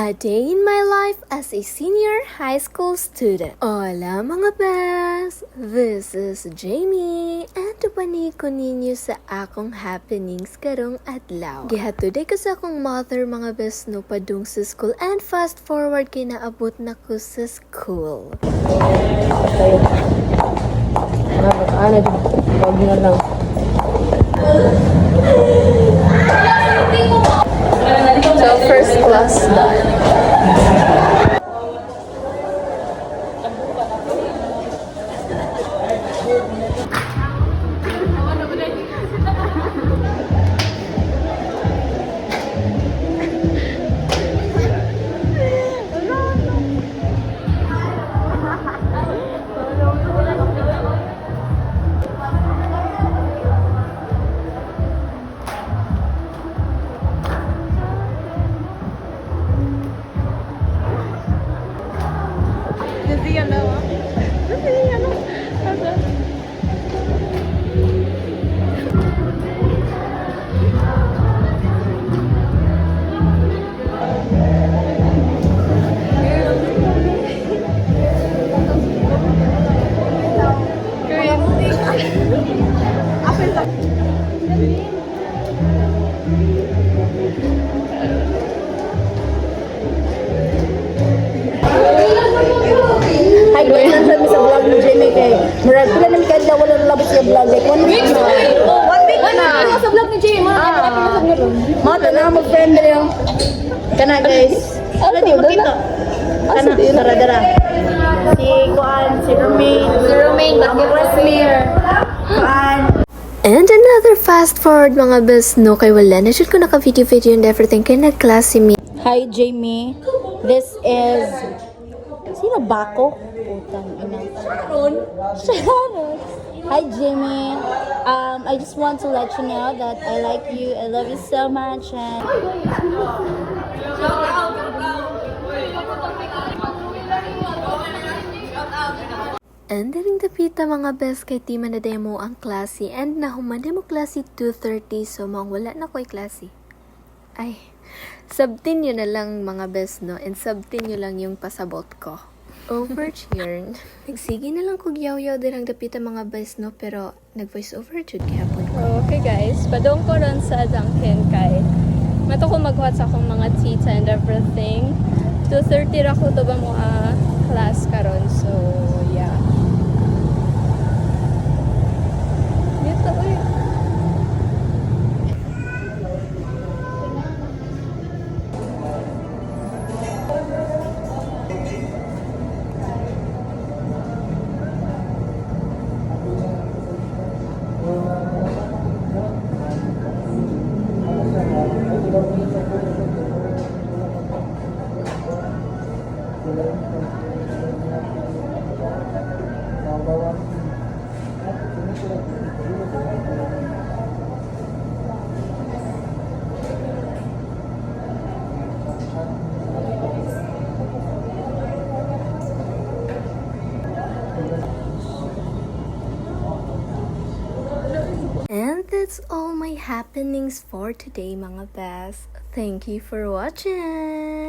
A day in my life as a senior high school student. Hola mga bes! This is Jamie and tupani ko ninyo sa akong happenings karong adlaw. Gihatoday ko sa akong mother mga bes no padung sa school and fast forward kay naabot na ko sa school. Wag na lang. So first class done. Hi guys, nandiyan mi sa vlog ni Jamie kay murag pila na mi kadlaw wala labis sa vlog like 1 week na. 1 week na. Ano sa vlog ni Jamie? Mata na mo friend yung kana guys. Ano di makita? Kana dara-dara. Si Kuan, si Romain, Bagyo Rasmir. Kuan. And another fast forward mga bes no kay wala na shoot ko naka-video and everything kay nag-class si me. Hi Jamie. This is sino ba ko? Putang ina. Sharon. Hi Jamie. I just want to let you know that I like you. I love you so much and And daring dapita mga bes kay tima na demo ang klase and nahuman demo klase 2:30 so maong wala na ko'y klase. Ay, sabtin nyo na lang mga bes no and sabtin nyo lang yung pasabot ko. Over cheer. Nagsige na lang kog yaw-yaw dirang dapita mga bes no pero nag-voice over jud gihapon ko. Okay guys, padong ko ron sa Dunkin kay mato ko magwat sa akong mga tita and everything. 2:30 ra ko to ba mo class karon so yeah. Dito uy. And that's all my happenings for today mga bes. Thank you for watching.